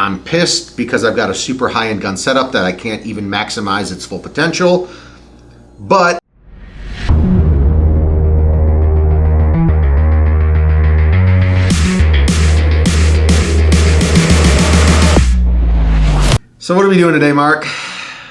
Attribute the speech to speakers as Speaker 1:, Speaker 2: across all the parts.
Speaker 1: I'm pissed because I've got a super high-end gun setup that I can't even maximize its full potential. But so what are we doing today, Mark?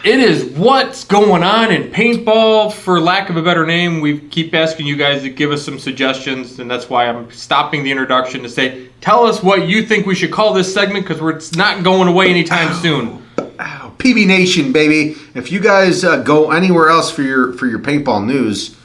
Speaker 2: It is what's going on in paintball, for lack of a better name. We keep asking you guys to give us some suggestions, and that's why I'm stopping the introduction to say, tell us what you think we should call this segment, because it's not going away anytime soon.
Speaker 1: PbNation, baby. If you guys go anywhere else for your paintball news,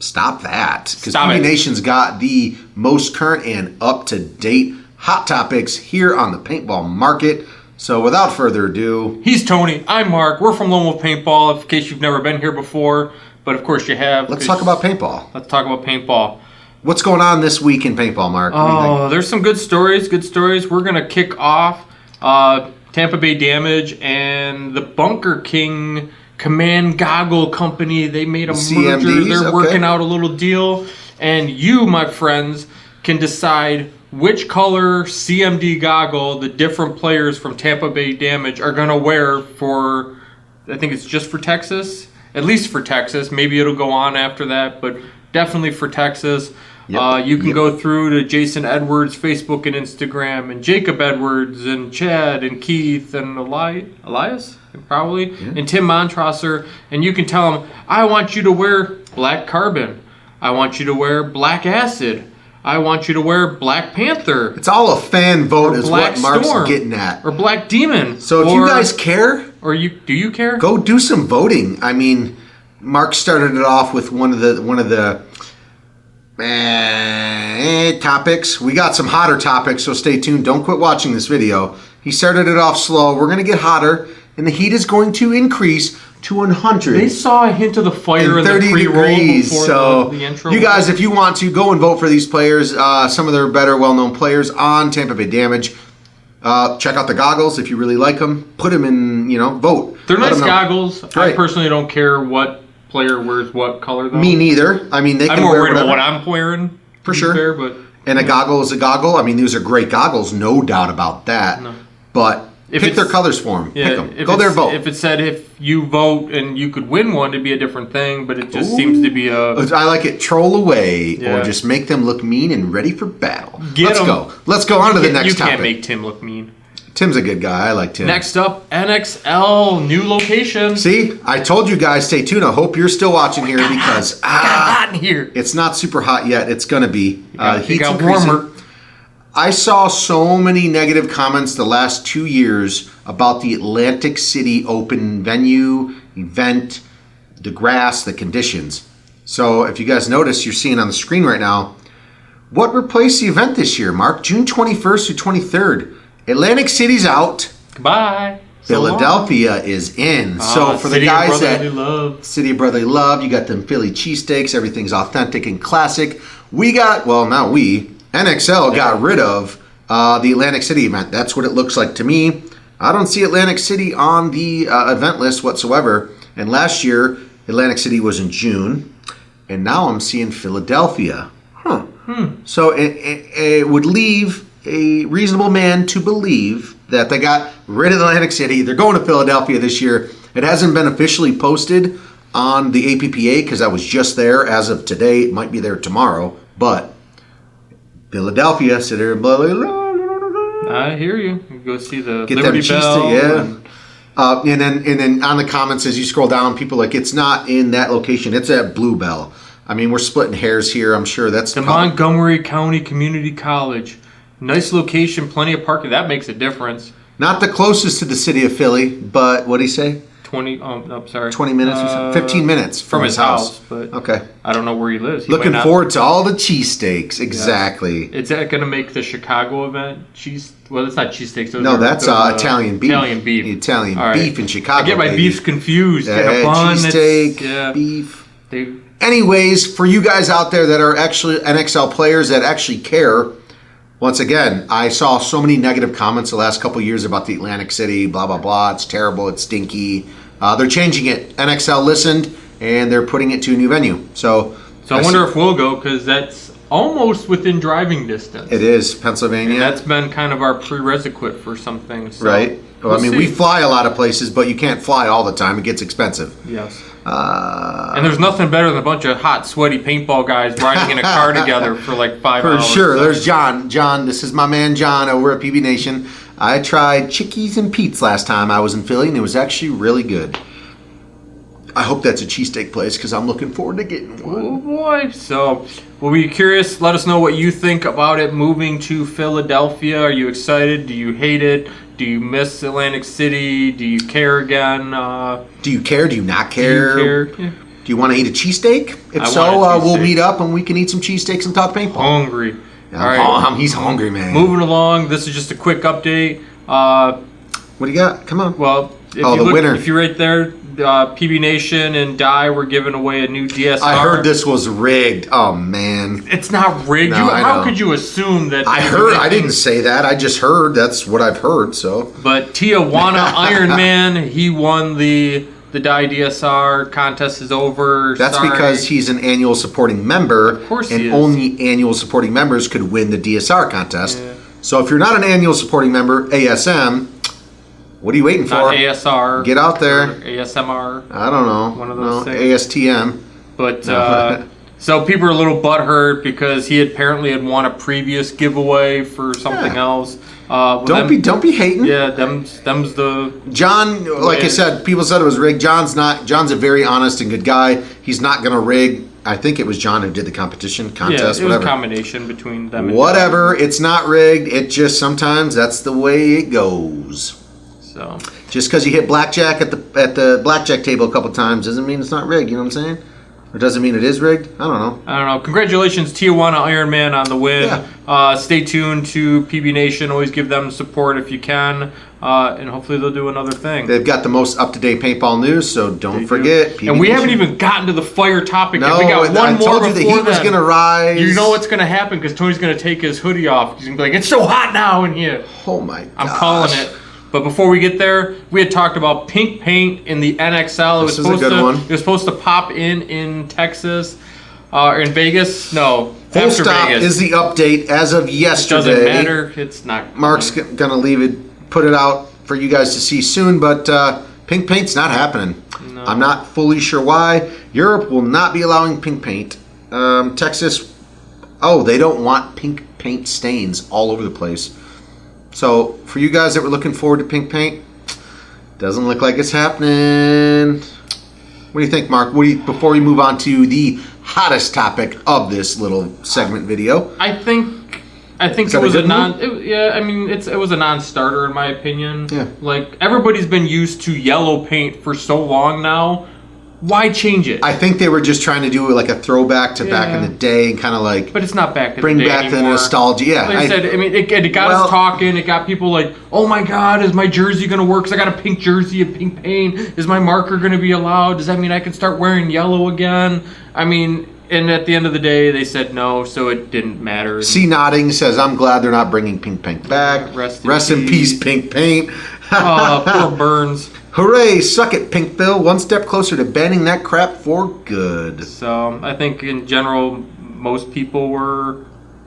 Speaker 1: stop that. Because PbNation's got the most current and up-to-date hot topics here on the paintball market. So without further ado...
Speaker 2: He's Tony. I'm Mark. We're from Lone Wolf Paintball, in case you've never been here before. But of course you have.
Speaker 1: Let's talk about paintball.
Speaker 2: Let's talk about paintball.
Speaker 1: What's going on this week in paintball, Mark?
Speaker 2: Oh, there's some good stories, We're going to kick off Tampa Bay Damage and the Bunker King Command Goggle Company. They made a merger.
Speaker 1: CMDs?
Speaker 2: They're working out a little deal. And you, my friends, can decide which color CMD goggle the different players from Tampa Bay Damage are going to wear for, I think it's just for Texas, at least for Texas. Maybe it'll go on after that, but definitely for Texas. Yep. You can go through to Jason Edwards' Facebook and Instagram, and Jacob Edwards, and Chad, and Keith, and Elias, probably, and Tim Montrosser, and you can tell them, I want you to wear black carbon. I want you to wear black acid. I want you to wear Black Panther.
Speaker 1: It's all a fan vote is what Mark's
Speaker 2: Storm,
Speaker 1: getting at.
Speaker 2: or Black Demon.
Speaker 1: So if you guys care...
Speaker 2: Or do you care?
Speaker 1: Go do some voting. I mean, Mark started it off with one of the topics. We got some hotter topics, so stay tuned. Don't quit watching this video. He started it off slow. We're going to get hotter, and the heat is going to increase to 100.
Speaker 2: They saw a hint of the fire in the
Speaker 1: 30
Speaker 2: pre-roll
Speaker 1: degrees.
Speaker 2: before
Speaker 1: So
Speaker 2: the intro.
Speaker 1: you guys, if you want to, go and vote for these players. Some of their better, well-known players on Tampa Bay Damage. Check out the goggles if you really like them. Put them in, vote.
Speaker 2: They're nice goggles.
Speaker 1: Right.
Speaker 2: I personally don't care what player wears what color, though.
Speaker 1: Me neither. I mean, they can
Speaker 2: I'm more
Speaker 1: wear
Speaker 2: worried
Speaker 1: whatever.
Speaker 2: about what I'm wearing.
Speaker 1: For sure.
Speaker 2: Fair, but
Speaker 1: and a goggle is a goggle. I mean, these are great goggles, no doubt about that.
Speaker 2: No.
Speaker 1: But pick their colors for them.
Speaker 2: Yeah,
Speaker 1: pick them. Go there, vote.
Speaker 2: If it said if you vote and you could win one, it'd be a different thing. But it just seems to be a...
Speaker 1: I like it. Troll away,
Speaker 2: Yeah.
Speaker 1: or just make them look mean and ready for battle.
Speaker 2: Get 'em.
Speaker 1: go. Let's go on to the next topic.
Speaker 2: You can't make Tim look mean.
Speaker 1: Tim's a good guy. I like Tim.
Speaker 2: Next up, NXL, new location.
Speaker 1: See, I told you guys, stay tuned. I hope you're still watching here because
Speaker 2: hot in here.
Speaker 1: It's not super hot yet. It's going to be.
Speaker 2: It got warmer.
Speaker 1: I saw so many negative comments the last 2 years about the Atlantic City open venue, event, the grass, the conditions. So if you guys notice, you're seeing on the screen right now, what replaced the event this year, Mark? June 21st through 23rd. Atlantic City's out.
Speaker 2: Goodbye.
Speaker 1: Philadelphia is in. So for the guys that City of Brotherly Love, you got them Philly cheesesteaks. Everything's authentic and classic. NXL got rid of the Atlantic City event. That's what it looks like to me. I don't see Atlantic City on the event list whatsoever. And last year, Atlantic City was in June. And now I'm seeing Philadelphia. So it would leave a reasonable man to believe that they got rid of Atlantic City. They're going to Philadelphia this year. It hasn't been officially posted on the APPA because I was just there as of today. It might be there tomorrow. But Philadelphia, sit there and blah, blah, blah.
Speaker 2: I hear you. You go see the
Speaker 1: Get
Speaker 2: Liberty
Speaker 1: them
Speaker 2: Bell.
Speaker 1: And then on the comments as you scroll down, people are like, it's not in that location. It's at Bluebell. I mean, we're splitting hairs here. I'm sure that's
Speaker 2: the Montgomery County Community College. Nice location, plenty of parking. That makes a difference.
Speaker 1: Not the closest to the city of Philly, but what did he say?
Speaker 2: 20
Speaker 1: minutes or so? 15 minutes from his house.
Speaker 2: But
Speaker 1: okay.
Speaker 2: I don't know where he lives.
Speaker 1: Looking forward to all the cheesesteaks. Exactly.
Speaker 2: Yeah. Is that going to make the Chicago event? Well, it's not cheesesteaks.
Speaker 1: No, that's Italian beef.
Speaker 2: Italian beef.
Speaker 1: Italian beef in Chicago.
Speaker 2: I get my beefs confused. Get a bun.
Speaker 1: Cheesesteak, beef. Anyways, for you guys out there that are actually NXL players that actually care, once again, I saw so many negative comments the last couple of years about the Atlantic City, blah, blah, blah. It's terrible. It's stinky. They're changing it. NXL listened, and they're putting it to a new venue. So
Speaker 2: I wonder if we'll go, because that's almost within driving distance.
Speaker 1: It is Pennsylvania.
Speaker 2: And that's been kind of our prerequisite for some things. So
Speaker 1: Right. Well, I mean, we fly a lot of places, but you can't fly all the time. It gets expensive.
Speaker 2: Yes. And there's nothing better than a bunch of hot, sweaty paintball guys riding in a car together for like 5 hours.
Speaker 1: For sure. There's John. John, this is my man John over at PbNation. I tried Chickies and Pete's last time I was in Philly, and it was actually really good. I hope that's a cheesesteak place because I'm looking forward to getting one.
Speaker 2: Oh boy. So we'll be curious. Let us know what you think about it moving to Philadelphia. Are you excited? Do you hate it? Do you miss Atlantic City? Do you care again?
Speaker 1: Do you care? Do you not care?
Speaker 2: Do you care? Yeah.
Speaker 1: Do you want to eat a cheesesteak? If
Speaker 2: I
Speaker 1: so,
Speaker 2: want a
Speaker 1: we'll
Speaker 2: cheesesteak.
Speaker 1: meet up and we can eat some cheesesteaks and talk paintball.
Speaker 2: Hungry.
Speaker 1: All right. He's hungry, man.
Speaker 2: Moving along. This is just a quick update.
Speaker 1: What do you got? Come on.
Speaker 2: Well, if
Speaker 1: Oh,
Speaker 2: you
Speaker 1: the
Speaker 2: look,
Speaker 1: winner.
Speaker 2: if you're right there, PbNation and Dye were giving away a new DSR.
Speaker 1: I heard this was rigged. Oh, man.
Speaker 2: It's not rigged.
Speaker 1: No, I
Speaker 2: How
Speaker 1: know.
Speaker 2: could you assume that?
Speaker 1: I heard. I didn't say that. I just heard. That's what I've heard, so.
Speaker 2: But Tijuana Iron Man, he won the Dye DSR contest is over.
Speaker 1: That's
Speaker 2: Sorry.
Speaker 1: because he's an annual supporting member.
Speaker 2: Of course he
Speaker 1: and
Speaker 2: is.
Speaker 1: only annual supporting members could win the DSR contest.
Speaker 2: Yeah.
Speaker 1: So if you're not an annual supporting member, ASM, what are you waiting
Speaker 2: Not
Speaker 1: for?
Speaker 2: ASR.
Speaker 1: Get out there.
Speaker 2: Or ASMR.
Speaker 1: I don't know.
Speaker 2: One of those
Speaker 1: no,
Speaker 2: things.
Speaker 1: ASTM.
Speaker 2: But so people are a little butthurt because he apparently had won a previous giveaway for something
Speaker 1: Yeah.
Speaker 2: else.
Speaker 1: Don't be hating.
Speaker 2: Yeah, them's the.
Speaker 1: John, like I
Speaker 2: Yeah.
Speaker 1: said, people said it was rigged. John's a very honest and good guy. He's not gonna rig. I think it was John who did the competition,
Speaker 2: Yeah,
Speaker 1: contest,
Speaker 2: it was
Speaker 1: whatever.
Speaker 2: a combination between them and
Speaker 1: Whatever. It's not rigged. It just sometimes that's the way it goes.
Speaker 2: So
Speaker 1: Just because you hit blackjack at the blackjack table a couple times doesn't mean it's not rigged. You know what I'm saying? Or doesn't mean it is rigged. I don't know.
Speaker 2: I don't know. Congratulations, Tijuana Iron Man, on the win.
Speaker 1: Yeah.
Speaker 2: Stay tuned to PbNation. Always give them support if you can, and hopefully they'll do another thing.
Speaker 1: They've got the most up-to-date paintball news, so don't
Speaker 2: They
Speaker 1: forget.
Speaker 2: do. And we
Speaker 1: PbNation.
Speaker 2: haven't even gotten to the fire topic
Speaker 1: No,
Speaker 2: yet. We got one
Speaker 1: I
Speaker 2: more
Speaker 1: told you the
Speaker 2: before
Speaker 1: heat was
Speaker 2: then.
Speaker 1: going to rise.
Speaker 2: You know what's going to happen because Tony's going to take his hoodie off. He's going to be like, "It's so hot now in here."
Speaker 1: Oh my!
Speaker 2: I'm
Speaker 1: gosh.
Speaker 2: calling it. But before we get there, we had talked about pink paint in the NXL.
Speaker 1: This is a good one.
Speaker 2: It was supposed to pop in Texas, or in Vegas. No,
Speaker 1: Full
Speaker 2: after
Speaker 1: stop
Speaker 2: Vegas.
Speaker 1: is the update as of yesterday.
Speaker 2: Doesn't matter. It's not.
Speaker 1: Mark's gonna put it out for you guys to see soon, but pink paint's not happening.
Speaker 2: No.
Speaker 1: I'm not fully sure why. Europe will not be allowing pink paint. Texas, they don't want pink paint stains all over the place. So for you guys that were looking forward to pink paint, doesn't look like it's happening. What do you think, Mark? Before we move on to the hottest topic of this little segment video?
Speaker 2: I think
Speaker 1: Is
Speaker 2: it
Speaker 1: that
Speaker 2: was
Speaker 1: a
Speaker 2: a
Speaker 1: good
Speaker 2: non. I mean, it was a non-starter in my opinion.
Speaker 1: Yeah.
Speaker 2: Like everybody's been used to yellow paint for so long now. Why change it?
Speaker 1: I think they were just trying to do like a throwback to back in
Speaker 2: Yeah.
Speaker 1: the day and kind of like
Speaker 2: But it's not back in
Speaker 1: bring
Speaker 2: the day
Speaker 1: back
Speaker 2: anymore.
Speaker 1: the nostalgia. Yeah,
Speaker 2: Like I said, I mean, it got us talking. It got people like, "Oh my God, is my jersey gonna work? 'Cause I got a pink jersey, a pink paint. Is my marker gonna be allowed? Does that mean I can start wearing yellow again?" I mean, and at the end of the day, they said no, so it didn't matter.
Speaker 1: C nodding says, "I'm glad they're not bringing pink paint back."
Speaker 2: Yeah,
Speaker 1: rest in peace, pink paint.
Speaker 2: Poor Burns.
Speaker 1: Hooray! Suck it, Pinkville. One step closer to banning that crap for good.
Speaker 2: So I think in general, most people were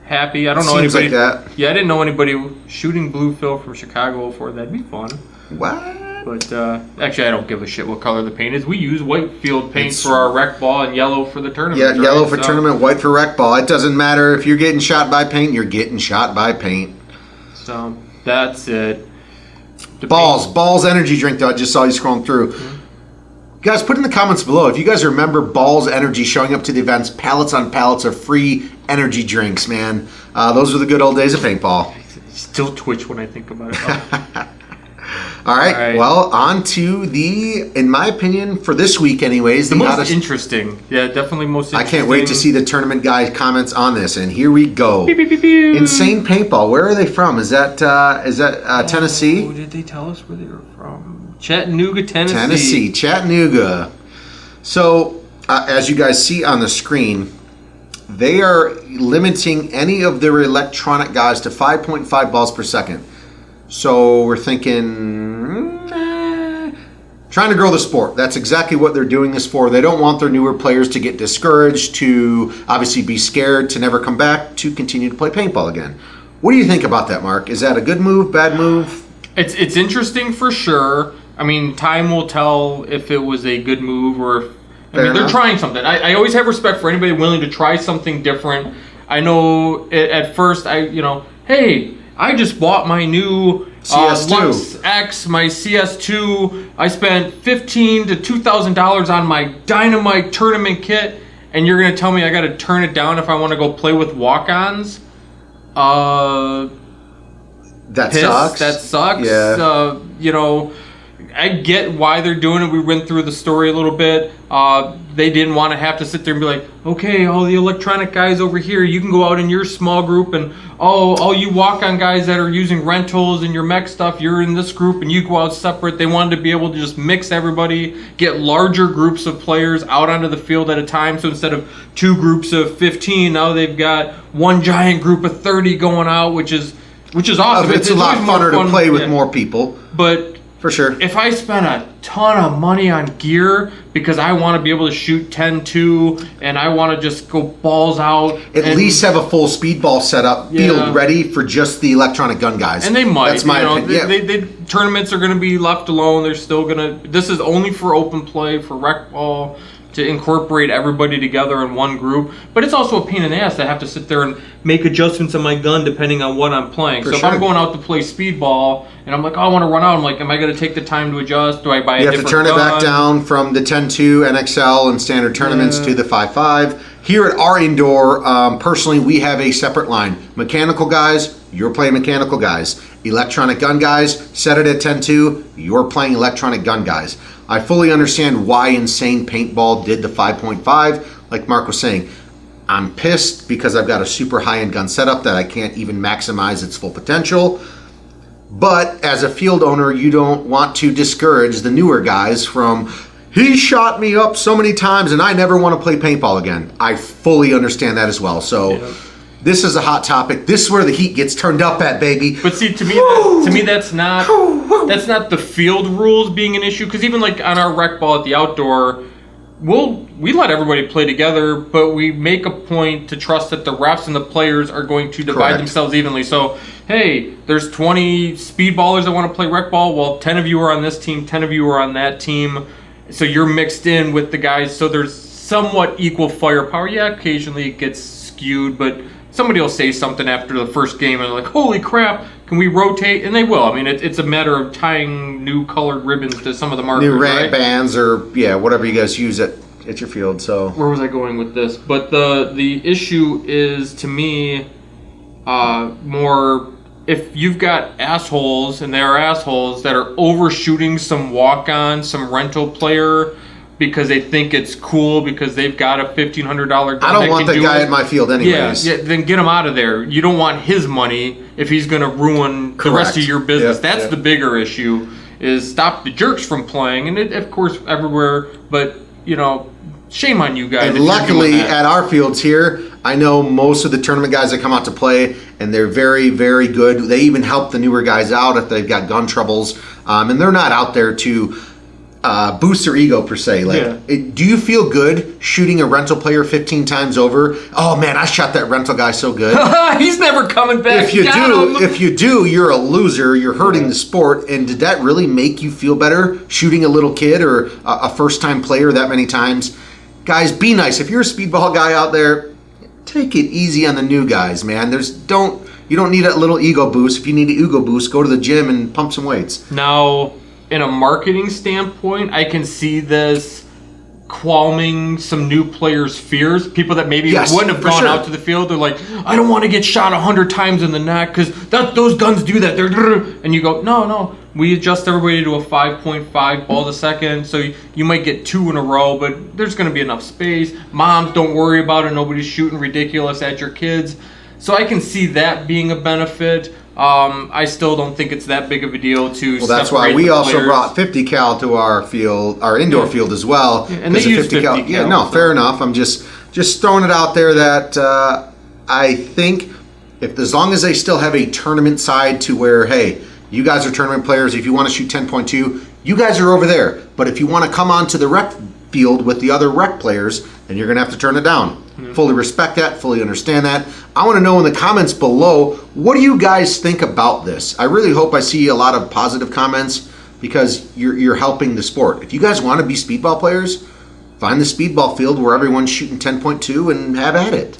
Speaker 2: happy. I don't know
Speaker 1: Seems
Speaker 2: anybody.
Speaker 1: like that.
Speaker 2: Yeah, I didn't know anybody shooting blue fill from Chicago before. That'd be fun.
Speaker 1: What?
Speaker 2: But actually, I don't give a shit what color the paint is. We use white field paint
Speaker 1: It's-
Speaker 2: for our rec ball and yellow for the tournament.
Speaker 1: Yeah, yellow
Speaker 2: right?
Speaker 1: for
Speaker 2: So-
Speaker 1: tournament, white for rec ball. It doesn't matter if you're getting shot by paint. You're getting shot by paint.
Speaker 2: So that's it. The
Speaker 1: Balls energy drink though. I just saw you scrolling through. Guys, put in the comments below if you guys remember Balls Energy showing up to the events, pallets on pallets of free energy drinks, man. Those were the good old days of paintball.
Speaker 2: paint. Still twitch when I think about it.
Speaker 1: All right,
Speaker 2: All right.
Speaker 1: well, on to in my opinion, for this week anyways,
Speaker 2: The most
Speaker 1: hottest.
Speaker 2: interesting. Yeah, definitely most
Speaker 1: I
Speaker 2: interesting.
Speaker 1: can't wait to see the tournament guy comments on this, and here we go.
Speaker 2: Pew, pew, pew, pew.
Speaker 1: Insane Paintball. Where are they from? Is that Tennessee?
Speaker 2: Oh, did they tell us where they were from? Chattanooga, Tennessee.
Speaker 1: Tennessee, Chattanooga. So, as you guys see on the screen, they are limiting any of their electronic guys to 5.5 balls per second. So we're thinking Trying to grow the sport. That's exactly what they're doing this for. They don't want their newer players to get discouraged, to obviously be scared, to never come back, to continue to play paintball again. What do you think about that, Mark? Is that a good move, bad move?
Speaker 2: It's interesting for sure. I mean, time will tell if it was a good move or if, they're trying something. I always have respect for anybody willing to try something different. I know at first, hey, I just bought my new
Speaker 1: CS2.
Speaker 2: Lux X, my CS2. I spent $1,500 to $2,000 on my Dynamite tournament kit, and you're going to tell me I got to turn it down if I want to go play with walk-ons?
Speaker 1: That sucks.
Speaker 2: That sucks.
Speaker 1: Yeah.
Speaker 2: I get why they're doing it. We went through the story a little bit. They didn't want to have to sit there and be like, okay, all the electronic guys over here, you can go out in your small group, and all you walk-on guys that are using rentals and your mech stuff, you're in this group and you go out separate. They wanted to be able to just mix everybody, get larger groups of players out onto the field at a time. So instead of 2 groups of 15, now they've got one giant group of 30 going out, which is awesome.
Speaker 1: It's a lot funner to play with more people.
Speaker 2: But
Speaker 1: for sure.
Speaker 2: If I spend a ton of money on gear because I want to be able to shoot 10-2 and I want to just go balls out.
Speaker 1: At least have a full speedball setup, field ready for just the electronic gun guys.
Speaker 2: And they might.
Speaker 1: That's my opinion.
Speaker 2: Tournaments are going to be left alone. They're still going to... This is only for open play, for rec ball, to incorporate everybody together in one group. But it's also a pain in the ass to have to sit there and make adjustments on my gun depending on what I'm playing. If I'm going out to play speedball and I'm like, oh, I want to run out, I'm like, am I going to take the time to adjust? Do I buy a different gun? You have to turn
Speaker 1: it back down from the 10-2 NXL and standard tournaments to the 5.5. Here at our indoor, personally, we have a separate line. Mechanical guys, you're playing mechanical guys. Electronic gun guys, set it at 10-2, you're playing electronic gun guys. I fully understand why Insane Paintball did the 5.5. Like Mark was saying, I'm pissed because I've got a super high-end gun setup that I can't even maximize its full potential. But as a field owner, you don't want to discourage the newer guys from, he shot me up so many times and I never want to play paintball again. I fully understand that as well. So this is a hot topic. This is where the heat gets turned up at, baby.
Speaker 2: But see, to me, that's not the field rules being an issue. Because even like on our rec ball at the outdoor, we let everybody play together, but we make a point to trust that the refs and the players are going to divide themselves evenly. So, hey, there's 20 speedballers that want to play rec ball. Well, 10 of you are on this team, 10 of you are on that team. So you're mixed in with the guys. So there's somewhat equal firepower. Yeah, occasionally it gets skewed, but somebody will say something after the first game and they're like, holy crap, can we rotate? And they will. I mean, it's a matter of tying new colored ribbons to some of the markers,
Speaker 1: new rant bands or, whatever you guys use at your field. So
Speaker 2: where was I going with this? But the issue is, to me, more if you've got assholes, and they are assholes, that are overshooting some walk-on, some rental player because they think it's cool because they've got a $1,500 gun.
Speaker 1: I don't want that guy at my field anyways.
Speaker 2: Yeah, then get him out of there. You don't want his money if he's going to ruin the rest of your business. That's the bigger issue, is stop the jerks from playing. And it, of course, everywhere, but, shame on you guys.
Speaker 1: And luckily, at our fields here, I know most of the tournament guys that come out to play, and they're very, very good. They even help the newer guys out if they've got gun troubles. And they're not out there to boost their ego per se. Do you feel good shooting a rental player 15 times over? Oh man, I shot that rental guy so good.
Speaker 2: He's never coming back.
Speaker 1: If you do, you're a loser. You're hurting the sport. And did that really make you feel better shooting a little kid or a first-time player that many times? Guys, be nice. If you're a speedball guy out there, take it easy on the new guys, man. You don't need a little ego boost. If you need an ego boost, go to the gym and pump some weights.
Speaker 2: Now, in a marketing standpoint, I can see this calming some new players' fears. People that maybe wouldn't have gone out to the field. They're like, I don't want to get shot 100 times in the neck because those guns do that. And you go, no. We adjust everybody to a 5.5 ball a second. So you might get 2 in a row, but there's going to be enough space. Moms, don't worry about it. Nobody's shooting ridiculous at your kids. So I can see that being a benefit. I still don't think it's that big of a deal to.
Speaker 1: Well, that's why we also brought 50 cal to our field, our indoor field as well.
Speaker 2: Yeah, and they use 50 cal.
Speaker 1: Yeah, no, fair enough. I'm just throwing it out there that I think as long as they still have a tournament side to where, hey, You guys are tournament players. If you want to shoot 10.2, you guys are over there. But if you want to come onto the rec field with the other rec players, then you're going to have to turn it down. Fully respect that, fully understand that. I want to know in the comments below, what do you guys think about this? I really hope I see a lot of positive comments because you're helping the sport. If you guys want to be speedball players, find the speedball field where everyone's shooting 10.2 and have at it.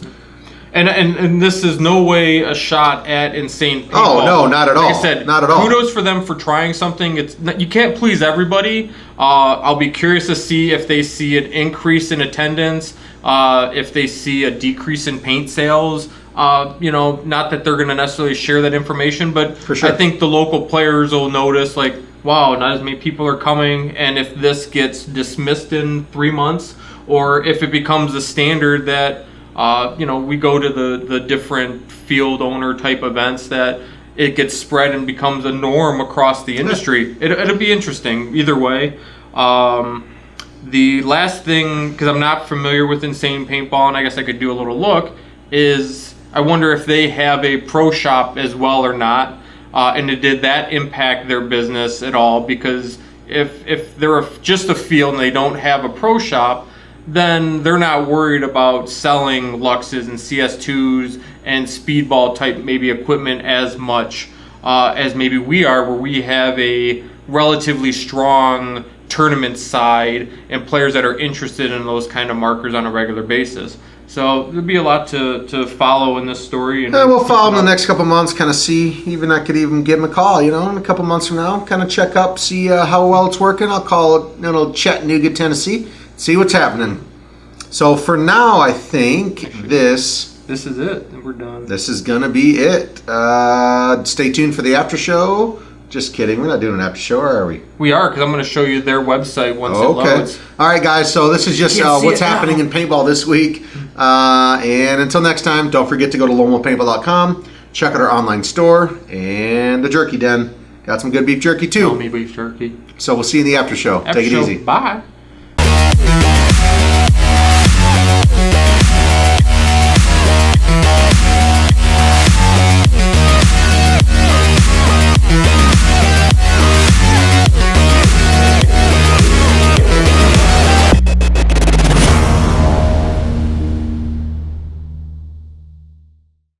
Speaker 2: And this is no way a shot at Insane Paintball.
Speaker 1: Oh, no, not at all.
Speaker 2: Like I said,
Speaker 1: not at all.
Speaker 2: Kudos for them for trying something. You can't please everybody. I'll be curious to see if they see an increase in attendance, if they see a decrease in paint sales. Not that they're going to necessarily share that information, but
Speaker 1: for sure.
Speaker 2: I think the local players will notice, like, wow, not as many people are coming. And if this gets dismissed in 3 months, or if it becomes a standard that we go to the different field owner type events, that it gets spread and becomes a norm across the industry. It'll be interesting either way. The last thing, because I'm not familiar with Insane Paintball, and I guess I could do a little look, is I wonder if they have a pro shop as well or not, and did that impact their business at all? Because if they're just a field and they don't have a pro shop, then they're not worried about selling Luxes and CS2s and speedball type maybe equipment as much as maybe we are, where we have a relatively strong tournament side and players that are interested in those kind of markers on a regular basis. So there'll be a lot to follow in this story. And
Speaker 1: we'll follow in the next couple months, kind of see. Even I could even give him a call, in a couple months from now, kind of check up, see how well it's working. I'll call it, Chattanooga, Tennessee. See what's happening. So for now, I think this
Speaker 2: is it. We're done.
Speaker 1: This is gonna be it. Stay tuned for the after show. Just kidding. We're not doing an after show, or are we?
Speaker 2: We are, because I'm going to show you their website once it loads.
Speaker 1: All right, guys. So this is just what's happening in paintball this week. And until next time, don't forget to go to lonewoolpaintball.com. Check out our online store and the Jerky Den. Got some good beef jerky too.
Speaker 2: Tell me beef jerky.
Speaker 1: So we'll see you in the after show. Take it easy.
Speaker 2: Bye.